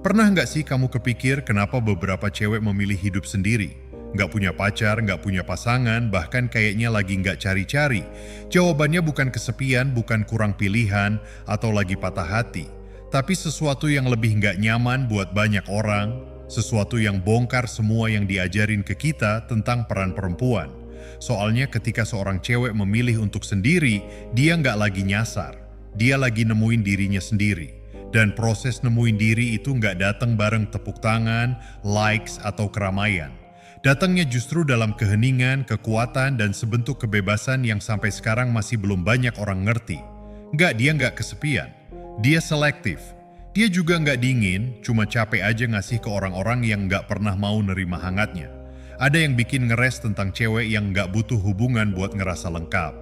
Pernah nggak sih kamu kepikir kenapa beberapa cewek memilih hidup sendiri? Nggak punya pacar, nggak punya pasangan, bahkan kayaknya lagi nggak cari-cari. Jawabannya bukan kesepian, bukan kurang pilihan, atau lagi patah hati. Tapi sesuatu yang lebih nggak nyaman buat banyak orang, sesuatu yang bongkar semua yang diajarin ke kita tentang peran perempuan. Soalnya ketika seorang cewek memilih untuk sendiri, dia nggak lagi nyasar. Dia lagi nemuin dirinya sendiri. Dan proses nemuin diri itu nggak datang bareng tepuk tangan, likes, atau keramaian. Datangnya justru dalam keheningan, kekuatan, dan sebentuk kebebasan yang sampai sekarang masih belum banyak orang ngerti. Dia nggak kesepian. Dia selektif. Dia juga nggak dingin, cuma capek aja ngasih ke orang-orang yang nggak pernah mau nerima hangatnya. Ada yang bikin ngeres tentang cewek yang nggak butuh hubungan buat ngerasa lengkap.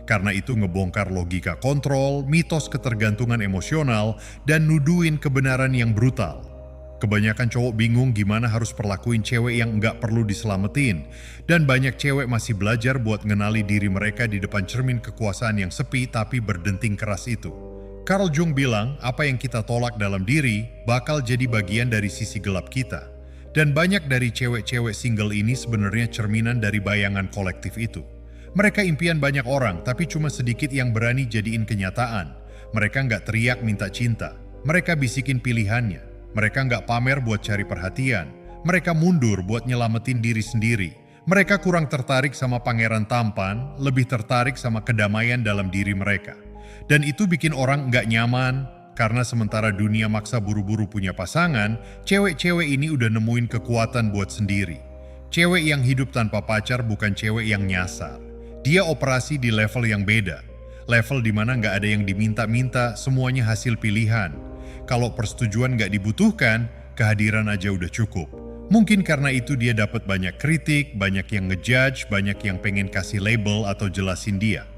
Karena itu ngebongkar logika kontrol, mitos ketergantungan emosional, dan nuduin kebenaran yang brutal. Kebanyakan cowok bingung gimana harus perlakuin cewek yang nggak perlu diselamatin. Dan banyak cewek masih belajar buat ngenali diri mereka di depan cermin kekuasaan yang sepi tapi berdenting keras itu. Carl Jung bilang, apa yang kita tolak dalam diri bakal jadi bagian dari sisi gelap kita. Dan banyak dari cewek-cewek single ini sebenarnya cerminan dari bayangan kolektif itu. Mereka impian banyak orang, tapi cuma sedikit yang berani jadiin kenyataan. Mereka nggak teriak minta cinta. Mereka bisikin pilihannya. Mereka nggak pamer buat cari perhatian. Mereka mundur buat nyelamatin diri sendiri. Mereka kurang tertarik sama pangeran tampan, lebih tertarik sama kedamaian dalam diri mereka. Dan itu bikin orang nggak nyaman, karena sementara dunia maksa buru-buru punya pasangan, cewek-cewek ini udah nemuin kekuatan buat sendiri. Cewek yang hidup tanpa pacar bukan cewek yang nyasar. Dia operasi di level yang beda. Level di mana nggak ada yang diminta-minta, semuanya hasil pilihan. Kalau persetujuan nggak dibutuhkan, kehadiran aja udah cukup. Mungkin karena itu dia dapat banyak kritik, banyak yang ngejudge, banyak yang pengen kasih label atau jelasin dia.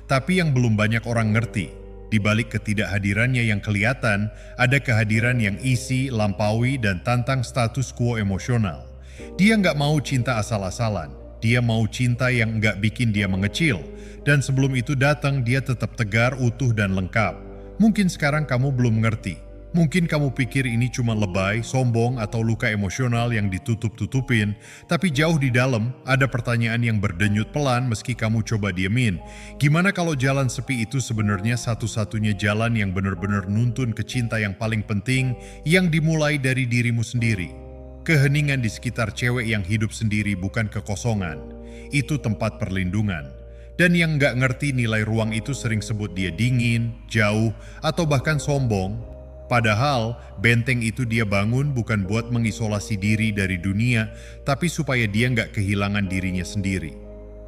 Tapi yang belum banyak orang ngerti, di balik ketidakhadirannya yang kelihatan, ada kehadiran yang isi, lampaui, dan tantang status quo emosional. Dia nggak mau cinta asal-asalan. Dia mau cinta yang nggak bikin dia mengecil. Dan sebelum itu datang, dia tetap tegar, utuh, dan lengkap. Mungkin sekarang kamu belum ngerti. Mungkin kamu pikir ini cuma lebay, sombong, atau luka emosional yang ditutup-tutupin. Tapi jauh di dalam, ada pertanyaan yang berdenyut pelan meski kamu coba diemin. Gimana kalau jalan sepi itu sebenarnya satu-satunya jalan yang benar-benar nuntun ke cinta yang paling penting, yang dimulai dari dirimu sendiri? Keheningan di sekitar cewek yang hidup sendiri bukan kekosongan. Itu tempat perlindungan. Dan yang nggak ngerti nilai ruang itu sering sebut dia dingin, jauh, atau bahkan sombong. Padahal, benteng itu dia bangun bukan buat mengisolasi diri dari dunia, tapi supaya dia nggak kehilangan dirinya sendiri.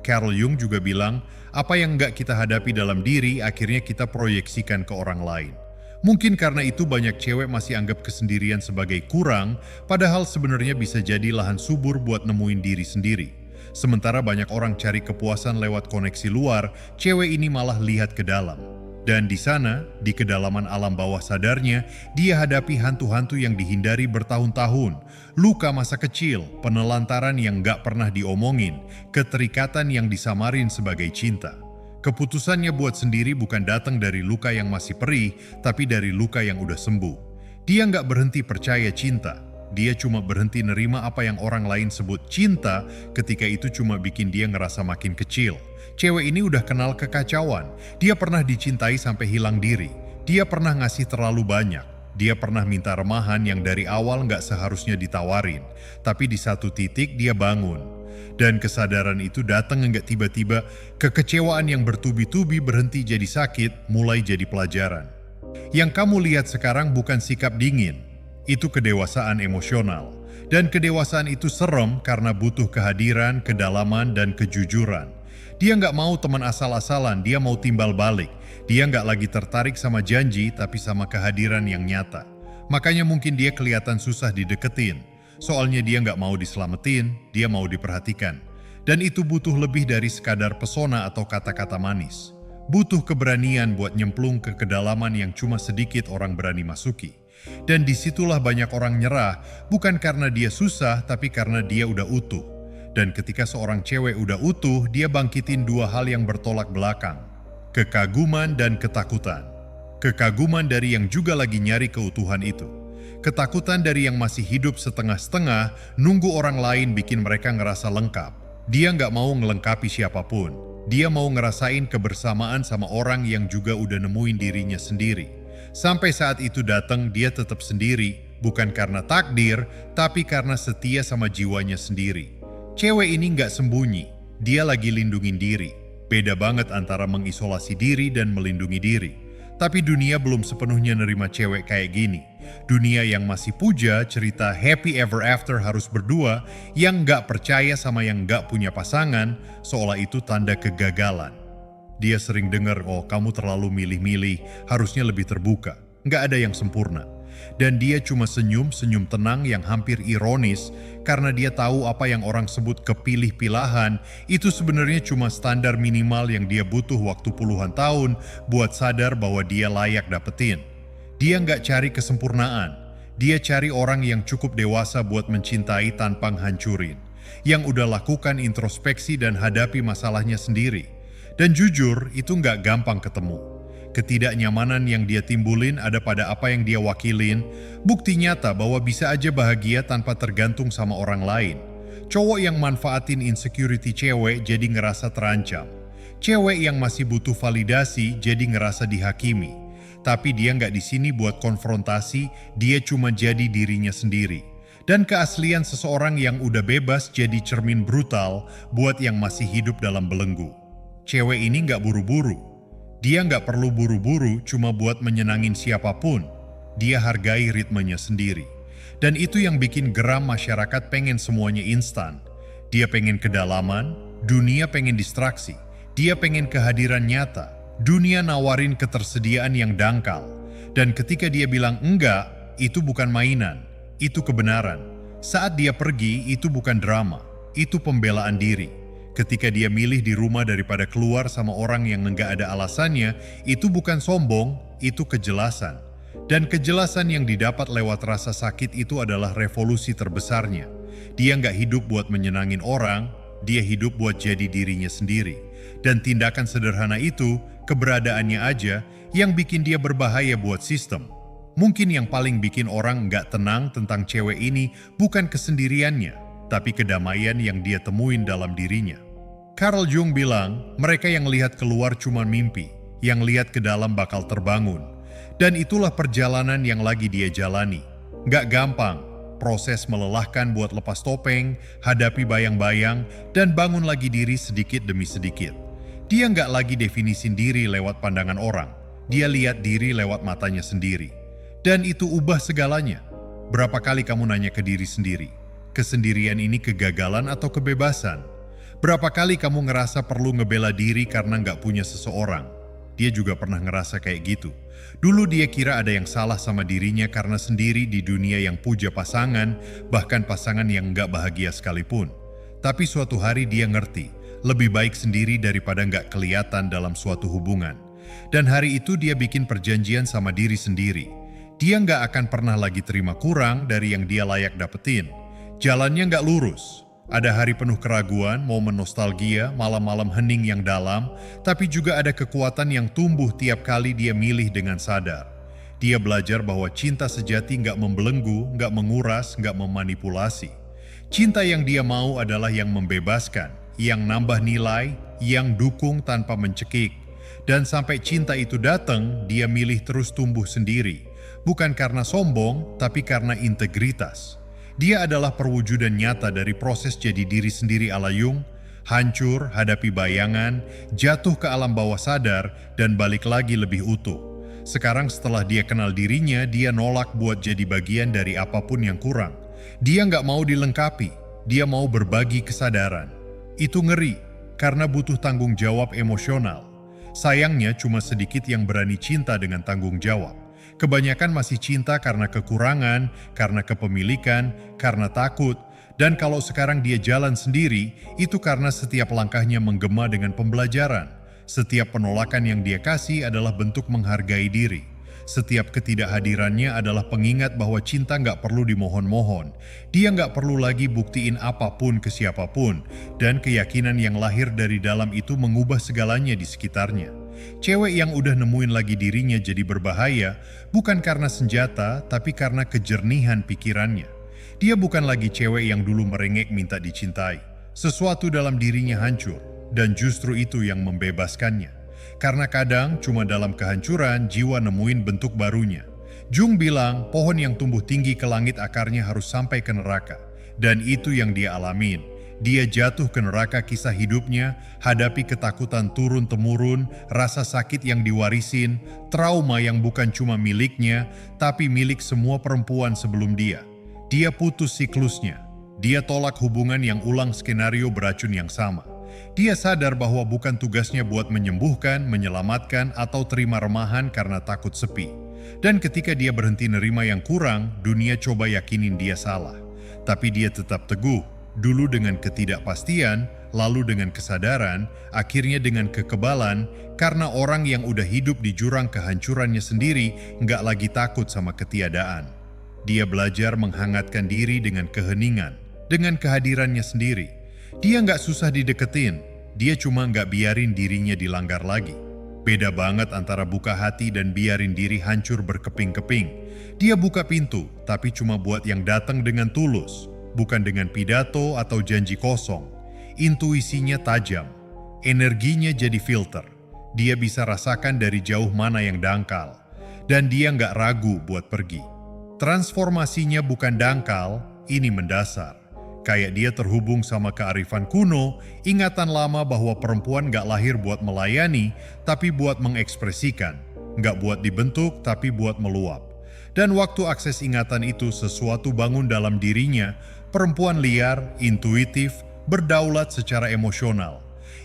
Carl Jung juga bilang, apa yang nggak kita hadapi dalam diri, akhirnya kita proyeksikan ke orang lain. Mungkin karena itu banyak cewek masih anggap kesendirian sebagai kurang, padahal sebenarnya bisa jadi lahan subur buat nemuin diri sendiri. Sementara banyak orang cari kepuasan lewat koneksi luar, cewek ini malah lihat ke dalam. Dan di sana, di kedalaman alam bawah sadarnya, dia hadapi hantu-hantu yang dihindari bertahun-tahun, luka masa kecil, penelantaran yang gak pernah diomongin, keterikatan yang disamarin sebagai cinta. Keputusannya buat sendiri bukan datang dari luka yang masih perih, tapi dari luka yang udah sembuh. Dia gak berhenti percaya cinta. Dia cuma berhenti nerima apa yang orang lain sebut cinta, ketika itu cuma bikin dia ngerasa makin kecil. Cewek ini udah kenal kekacauan. Dia pernah dicintai sampai hilang diri. Dia pernah ngasih terlalu banyak. Dia pernah minta remahan yang dari awal nggak seharusnya ditawarin. Tapi di satu titik dia bangun. Dan kesadaran itu datang nggak tiba-tiba. Kekecewaan yang bertubi-tubi berhenti jadi sakit, mulai jadi pelajaran. Yang kamu lihat sekarang bukan sikap dingin. Itu kedewasaan emosional. Dan kedewasaan itu serem karena butuh kehadiran, kedalaman, dan kejujuran. Dia nggak mau teman asal-asalan, dia mau timbal balik. Dia nggak lagi tertarik sama janji, tapi sama kehadiran yang nyata. Makanya mungkin dia kelihatan susah dideketin. Soalnya dia nggak mau diselamatin, dia mau diperhatikan. Dan itu butuh lebih dari sekadar pesona atau kata-kata manis. Butuh keberanian buat nyemplung ke kedalaman yang cuma sedikit orang berani masuki. Dan disitulah banyak orang nyerah, bukan karena dia susah, tapi karena dia udah utuh. Dan ketika seorang cewek udah utuh, dia bangkitin dua hal yang bertolak belakang. Kekaguman dan ketakutan. Kekaguman dari yang juga lagi nyari keutuhan itu. Ketakutan dari yang masih hidup setengah-setengah, nunggu orang lain bikin mereka ngerasa lengkap. Dia nggak mau ngelengkapi siapapun. Dia mau ngerasain kebersamaan sama orang yang juga udah nemuin dirinya sendiri. Sampai saat itu datang, dia tetap sendiri, bukan karena takdir, tapi karena setia sama jiwanya sendiri. Cewek ini nggak sembunyi, dia lagi lindungin diri. Beda banget antara mengisolasi diri dan melindungi diri. Tapi dunia belum sepenuhnya nerima cewek kayak gini. Dunia yang masih puja cerita happy ever after harus berdua, yang nggak percaya sama yang nggak punya pasangan, seolah itu tanda kegagalan. Dia sering dengar, oh kamu terlalu milih-milih, harusnya lebih terbuka. Nggak ada yang sempurna. Dan dia cuma senyum-senyum tenang yang hampir ironis karena dia tahu apa yang orang sebut kepilih-pilahan itu sebenarnya cuma standar minimal yang dia butuh waktu puluhan tahun buat sadar bahwa dia layak dapetin. Dia nggak cari kesempurnaan, dia cari orang yang cukup dewasa buat mencintai tanpa hancurin, yang udah lakukan introspeksi dan hadapi masalahnya sendiri. Dan jujur, itu nggak gampang ketemu. Ketidaknyamanan yang dia timbulin ada pada apa yang dia wakilin, bukti nyata bahwa bisa aja bahagia tanpa tergantung sama orang lain. Cowok yang manfaatin insecurity cewek jadi ngerasa terancam. Cewek yang masih butuh validasi jadi ngerasa dihakimi. Tapi dia nggak di sini buat konfrontasi, dia cuma jadi dirinya sendiri. Dan keaslian seseorang yang udah bebas jadi cermin brutal buat yang masih hidup dalam belenggu. Cewek ini nggak buru-buru. Dia nggak perlu buru-buru cuma buat menyenangin siapapun. Dia hargai ritmenya sendiri. Dan itu yang bikin geram masyarakat pengen semuanya instan. Dia pengen kedalaman, dunia pengen distraksi. Dia pengen kehadiran nyata. Dunia nawarin ketersediaan yang dangkal. Dan ketika dia bilang enggak, itu bukan mainan. Itu kebenaran. Saat dia pergi, itu bukan drama. Itu pembelaan diri. Ketika dia milih di rumah daripada keluar sama orang yang nggak ada alasannya, itu bukan sombong, itu kejelasan. Dan kejelasan yang didapat lewat rasa sakit itu adalah revolusi terbesarnya. Dia nggak hidup buat menyenangin orang, dia hidup buat jadi dirinya sendiri. Dan tindakan sederhana itu, keberadaannya aja, yang bikin dia berbahaya buat sistem. Mungkin yang paling bikin orang nggak tenang tentang cewek ini bukan kesendiriannya, tapi kedamaian yang dia temuin dalam dirinya. Carl Jung bilang, mereka yang lihat keluar cuma mimpi, yang lihat ke dalam bakal terbangun. Dan itulah perjalanan yang lagi dia jalani. Gak gampang, proses melelahkan buat lepas topeng, hadapi bayang-bayang, dan bangun lagi diri sedikit demi sedikit. Dia gak lagi definisin diri lewat pandangan orang, dia lihat diri lewat matanya sendiri. Dan itu ubah segalanya. Berapa kali kamu nanya ke diri sendiri, kesendirian ini kegagalan atau kebebasan? Berapa kali kamu ngerasa perlu ngebela diri karena nggak punya seseorang? Dia juga pernah ngerasa kayak gitu. Dulu dia kira ada yang salah sama dirinya karena sendiri di dunia yang puja pasangan, bahkan pasangan yang nggak bahagia sekalipun. Tapi suatu hari dia ngerti, lebih baik sendiri daripada nggak kelihatan dalam suatu hubungan. Dan hari itu dia bikin perjanjian sama diri sendiri. Dia nggak akan pernah lagi terima kurang dari yang dia layak dapetin. Jalannya nggak lurus. Ada hari penuh keraguan, momen nostalgia, malam-malam hening yang dalam, tapi juga ada kekuatan yang tumbuh tiap kali dia milih dengan sadar. Dia belajar bahwa cinta sejati nggak membelenggu, nggak menguras, nggak memanipulasi. Cinta yang dia mau adalah yang membebaskan, yang nambah nilai, yang dukung tanpa mencekik. Dan sampai cinta itu datang, dia milih terus tumbuh sendiri. Bukan karena sombong, tapi karena integritas. Dia adalah perwujudan nyata dari proses jadi diri sendiri ala Jung, hancur, hadapi bayangan, jatuh ke alam bawah sadar, dan balik lagi lebih utuh. Sekarang setelah dia kenal dirinya, dia nolak buat jadi bagian dari apapun yang kurang. Dia nggak mau dilengkapi, dia mau berbagi kesadaran. Itu ngeri, karena butuh tanggung jawab emosional. Sayangnya cuma sedikit yang berani cinta dengan tanggung jawab. Kebanyakan masih cinta karena kekurangan, karena kepemilikan, karena takut. Dan kalau sekarang dia jalan sendiri, itu karena setiap langkahnya menggema dengan pembelajaran. Setiap penolakan yang dia kasih adalah bentuk menghargai diri. Setiap ketidakhadirannya adalah pengingat bahwa cinta nggak perlu dimohon-mohon. Dia nggak perlu lagi buktiin apapun ke siapapun. Dan keyakinan yang lahir dari dalam itu mengubah segalanya di sekitarnya. Cewek yang udah nemuin lagi dirinya jadi berbahaya, bukan karena senjata, tapi karena kejernihan pikirannya. Dia bukan lagi cewek yang dulu merengek minta dicintai. Sesuatu dalam dirinya hancur, dan justru itu yang membebaskannya. Karena kadang cuma dalam kehancuran jiwa nemuin bentuk barunya. Jung bilang pohon yang tumbuh tinggi ke langit akarnya harus sampai ke neraka. Dan itu yang dia alamin. Dia jatuh ke neraka kisah hidupnya, hadapi ketakutan turun-temurun, rasa sakit yang diwarisin, trauma yang bukan cuma miliknya, tapi milik semua perempuan sebelum dia. Dia putus siklusnya. Dia tolak hubungan yang ulang skenario beracun yang sama. Dia sadar bahwa bukan tugasnya buat menyembuhkan, menyelamatkan, atau terima remahan karena takut sepi. Dan ketika dia berhenti nerima yang kurang, dunia coba yakinin dia salah. Tapi dia tetap teguh. Dulu dengan ketidakpastian, lalu dengan kesadaran, akhirnya dengan kekebalan, karena orang yang udah hidup di jurang kehancurannya sendiri nggak lagi takut sama ketiadaan. Dia belajar menghangatkan diri dengan keheningan, dengan kehadirannya sendiri. Dia nggak susah dideketin, dia cuma nggak biarin dirinya dilanggar lagi. Beda banget antara buka hati dan biarin diri hancur berkeping-keping. Dia buka pintu, tapi cuma buat yang datang dengan tulus. Bukan dengan pidato atau janji kosong. Intuisinya tajam. Energinya jadi filter. Dia bisa rasakan dari jauh mana yang dangkal. Dan dia nggak ragu buat pergi. Transformasinya bukan dangkal, ini mendasar. Kayak dia terhubung sama kearifan kuno, ingatan lama bahwa perempuan nggak lahir buat melayani, tapi buat mengekspresikan. Nggak buat dibentuk, tapi buat meluap. Dan waktu akses ingatan itu sesuatu bangun dalam dirinya, perempuan liar, intuitif, berdaulat secara emosional,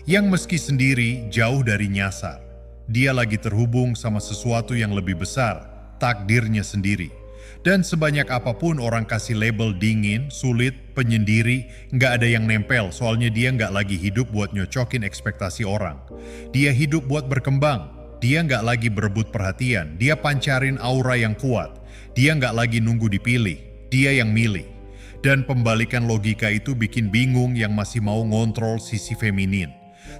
yang meski sendiri jauh dari nyasar. Dia lagi terhubung sama sesuatu yang lebih besar, takdirnya sendiri. Dan sebanyak apapun orang kasih label dingin, sulit, penyendiri, nggak ada yang nempel soalnya dia nggak lagi hidup buat nyocokin ekspektasi orang. Dia hidup buat berkembang. Dia nggak lagi berebut perhatian, dia pancarin aura yang kuat. Dia nggak lagi nunggu dipilih, dia yang milih. Dan pembalikan logika itu bikin bingung yang masih mau ngontrol sisi feminin.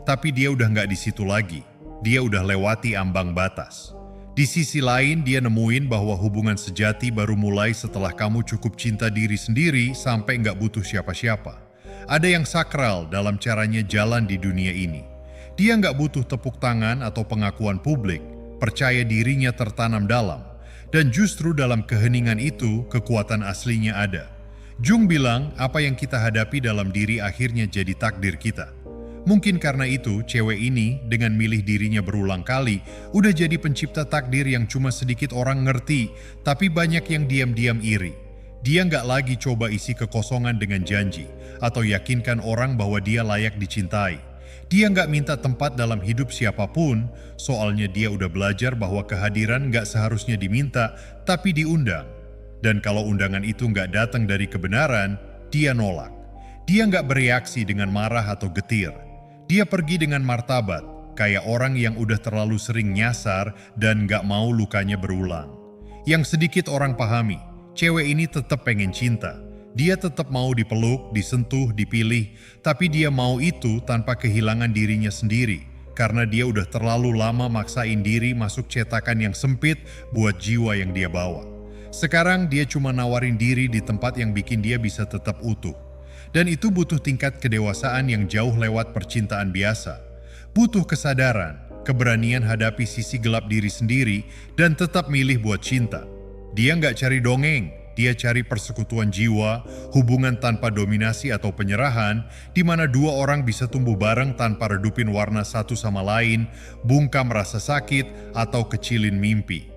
Tapi dia udah nggak di situ lagi, dia udah lewati ambang batas. Di sisi lain, dia nemuin bahwa hubungan sejati baru mulai setelah kamu cukup cinta diri sendiri sampai nggak butuh siapa-siapa. Ada yang sakral dalam caranya jalan di dunia ini. Dia nggak butuh tepuk tangan atau pengakuan publik, percaya dirinya tertanam dalam. Dan justru dalam keheningan itu, kekuatan aslinya ada. Jung bilang, apa yang kita hadapi dalam diri akhirnya jadi takdir kita. Mungkin karena itu, cewek ini dengan milih dirinya berulang kali, udah jadi pencipta takdir yang cuma sedikit orang ngerti, tapi banyak yang diam-diam iri. Dia nggak lagi coba isi kekosongan dengan janji, atau yakinkan orang bahwa dia layak dicintai. Dia nggak minta tempat dalam hidup siapapun, soalnya dia udah belajar bahwa kehadiran nggak seharusnya diminta, tapi diundang. Dan kalau undangan itu nggak datang dari kebenaran, dia nolak. Dia nggak bereaksi dengan marah atau getir. Dia pergi dengan martabat, kayak orang yang udah terlalu sering nyasar dan nggak mau lukanya berulang. Yang sedikit orang pahami, cewek ini tetap pengen cinta. Dia tetap mau dipeluk, disentuh, dipilih, tapi dia mau itu tanpa kehilangan dirinya sendiri, karena dia udah terlalu lama maksain diri masuk cetakan yang sempit buat jiwa yang dia bawa. Sekarang dia cuma nawarin diri di tempat yang bikin dia bisa tetap utuh. Dan itu butuh tingkat kedewasaan yang jauh lewat percintaan biasa. Butuh kesadaran, keberanian hadapi sisi gelap diri sendiri, dan tetap milih buat cinta. Dia nggak cari dongeng, dia cari persekutuan jiwa, hubungan tanpa dominasi atau penyerahan, di mana dua orang bisa tumbuh bareng tanpa redupin warna satu sama lain, bungkam rasa sakit, atau kecilin mimpi.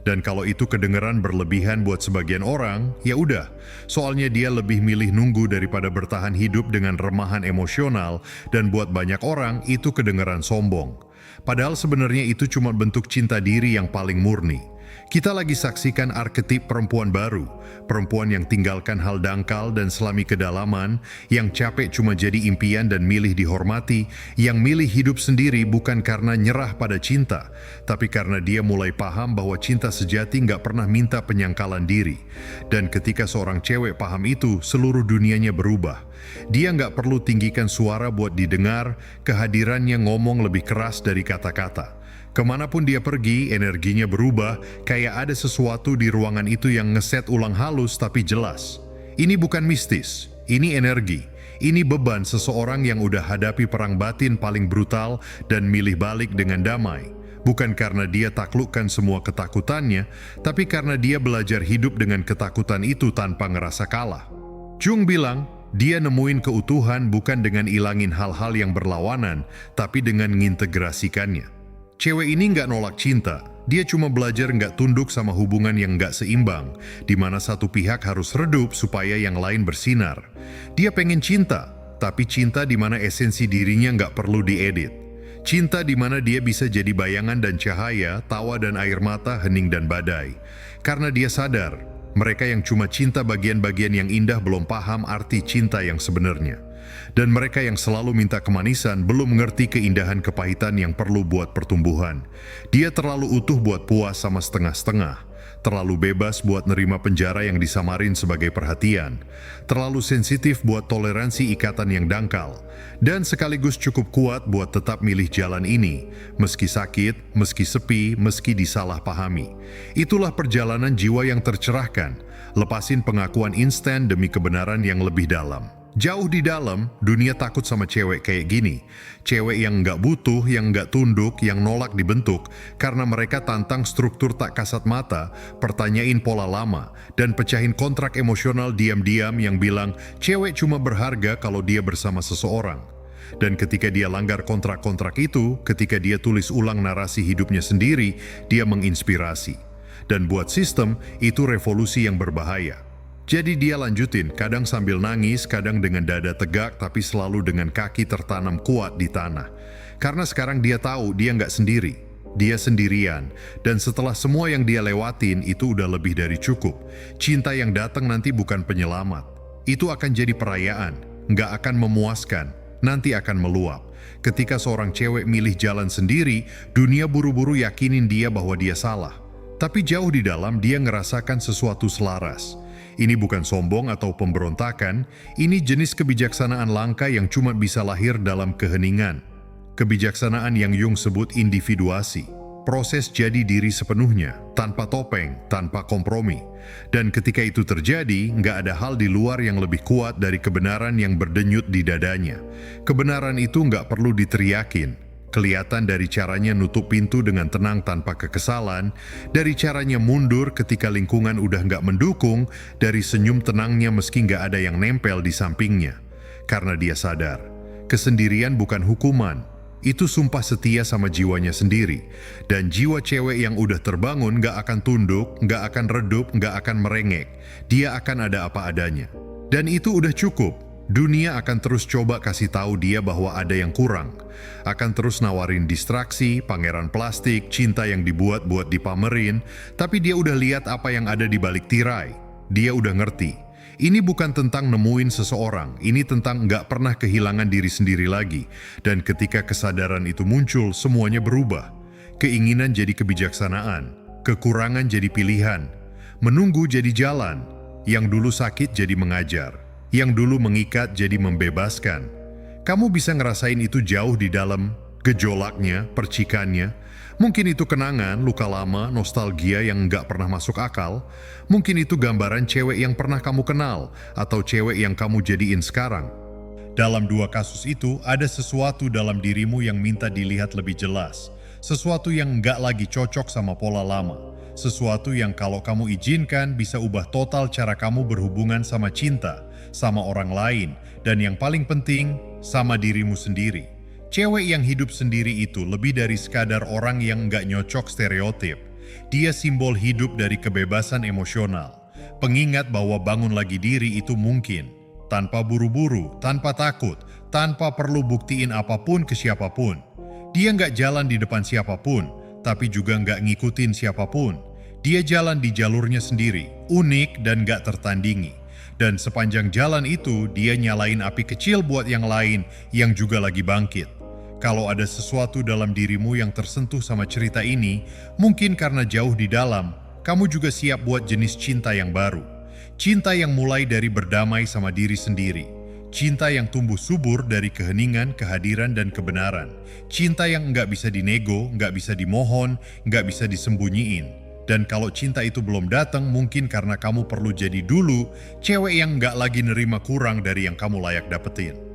Dan kalau itu kedengeran berlebihan buat sebagian orang, ya udah. Soalnya dia lebih milih nunggu daripada bertahan hidup dengan remahan emosional, dan buat banyak orang itu kedengeran sombong. Padahal sebenarnya itu cuma bentuk cinta diri yang paling murni. Kita lagi saksikan arketip perempuan baru, perempuan yang tinggalkan hal dangkal dan selami kedalaman, yang capek cuma jadi impian dan milih dihormati, yang milih hidup sendiri bukan karena nyerah pada cinta, tapi karena dia mulai paham bahwa cinta sejati nggak pernah minta penyangkalan diri. Dan ketika seorang cewek paham itu, seluruh dunianya berubah. Dia nggak perlu tinggikan suara buat didengar, kehadirannya ngomong lebih keras dari kata-kata. Kemanapun dia pergi, energinya berubah, kayak ada sesuatu di ruangan itu yang ngeset ulang halus tapi jelas. Ini bukan mistis, ini energi. Ini beban seseorang yang udah hadapi perang batin paling brutal dan milih balik dengan damai. Bukan karena dia taklukkan semua ketakutannya, tapi karena dia belajar hidup dengan ketakutan itu tanpa ngerasa kalah. Jung bilang, dia nemuin keutuhan bukan dengan ilangin hal-hal yang berlawanan, tapi dengan mengintegrasikannya. Cewek ini nggak nolak cinta, dia cuma belajar nggak tunduk sama hubungan yang nggak seimbang, di mana satu pihak harus redup supaya yang lain bersinar. Dia pengen cinta, tapi cinta di mana esensi dirinya nggak perlu diedit. Cinta di mana dia bisa jadi bayangan dan cahaya, tawa dan air mata, hening dan badai. Karena dia sadar, mereka yang cuma cinta bagian-bagian yang indah belum paham arti cinta yang sebenarnya. Dan mereka yang selalu minta kemanisan belum mengerti keindahan kepahitan yang perlu buat pertumbuhan. Dia terlalu utuh buat puas sama setengah-setengah. Terlalu bebas buat nerima penjara yang disamarin sebagai perhatian. Terlalu sensitif buat toleransi ikatan yang dangkal. Dan sekaligus cukup kuat buat tetap milih jalan ini. Meski sakit, meski sepi, meski disalahpahami. Itulah perjalanan jiwa yang tercerahkan. Lepasin pengakuan instan demi kebenaran yang lebih dalam. Jauh di dalam, dunia takut sama cewek kayak gini. Cewek yang nggak butuh, yang nggak tunduk, yang nolak dibentuk, karena mereka tantang struktur tak kasat mata, pertanyain pola lama, dan pecahin kontrak emosional diam-diam yang bilang, cewek cuma berharga kalau dia bersama seseorang. Dan ketika dia langgar kontrak-kontrak itu, ketika dia tulis ulang narasi hidupnya sendiri, dia menginspirasi. Dan buat sistem, itu revolusi yang berbahaya. Jadi dia lanjutin, kadang sambil nangis, kadang dengan dada tegak, tapi selalu dengan kaki tertanam kuat di tanah. Karena sekarang dia tahu dia nggak sendiri, dia sendirian. Dan setelah semua yang dia lewatin, itu udah lebih dari cukup. Cinta yang datang nanti bukan penyelamat. Itu akan jadi perayaan, nggak akan memuaskan, nanti akan meluap. Ketika seorang cewek milih jalan sendiri, dunia buru-buru yakinin dia bahwa dia salah. Tapi jauh di dalam dia ngerasakan sesuatu selaras. Ini bukan sombong atau pemberontakan, ini jenis kebijaksanaan langka yang cuma bisa lahir dalam keheningan. Kebijaksanaan yang Jung sebut individuasi. Proses jadi diri sepenuhnya, tanpa topeng, tanpa kompromi. Dan ketika itu terjadi, nggak ada hal di luar yang lebih kuat dari kebenaran yang berdenyut di dadanya. Kebenaran itu nggak perlu diteriakin. Kelihatan dari caranya nutup pintu dengan tenang tanpa kekesalan, dari caranya mundur ketika lingkungan udah nggak mendukung, dari senyum tenangnya meski nggak ada yang nempel di sampingnya. Karena dia sadar, kesendirian bukan hukuman, itu sumpah setia sama jiwanya sendiri. Dan jiwa cewek yang udah terbangun nggak akan tunduk, nggak akan redup, nggak akan merengek. Dia akan ada apa adanya. Dan itu udah cukup. Dunia akan terus coba kasih tahu dia bahwa ada yang kurang. Akan terus nawarin distraksi, pangeran plastik, cinta yang dibuat buat dipamerin, tapi dia udah lihat apa yang ada di balik tirai. Dia udah ngerti. Ini bukan tentang nemuin seseorang, ini tentang nggak pernah kehilangan diri sendiri lagi. Dan ketika kesadaran itu muncul, semuanya berubah. Keinginan jadi kebijaksanaan, kekurangan jadi pilihan, menunggu jadi jalan, yang dulu sakit jadi mengajar. Yang dulu mengikat jadi membebaskan. Kamu bisa ngerasain itu jauh di dalam, gejolaknya, percikannya. Mungkin itu kenangan, luka lama, nostalgia yang nggak pernah masuk akal. Mungkin itu gambaran cewek yang pernah kamu kenal, atau cewek yang kamu jadiin sekarang. Dalam dua kasus itu, ada sesuatu dalam dirimu yang minta dilihat lebih jelas. Sesuatu yang nggak lagi cocok sama pola lama. Sesuatu yang kalau kamu izinkan bisa ubah total cara kamu berhubungan sama cinta, sama orang lain, dan yang paling penting, sama dirimu sendiri. Cewek yang hidup sendiri itu lebih dari sekadar orang yang nggak nyocok stereotip. Dia simbol hidup dari kebebasan emosional. Pengingat bahwa bangun lagi diri itu mungkin. Tanpa buru-buru, tanpa takut, tanpa perlu buktiin apapun ke siapapun. Dia nggak jalan di depan siapapun, tapi juga nggak ngikutin siapapun. Dia jalan di jalurnya sendiri, unik dan nggak tertandingi. Dan sepanjang jalan itu, dia nyalain api kecil buat yang lain yang juga lagi bangkit. Kalau ada sesuatu dalam dirimu yang tersentuh sama cerita ini, mungkin karena jauh di dalam, kamu juga siap buat jenis cinta yang baru. Cinta yang mulai dari berdamai sama diri sendiri. Cinta yang tumbuh subur dari keheningan, kehadiran, dan kebenaran. Cinta yang nggak bisa dinego, nggak bisa dimohon, nggak bisa disembunyiin. Dan kalau cinta itu belum datang, mungkin karena kamu perlu jadi dulu cewek yang nggak lagi nerima kurang dari yang kamu layak dapetin.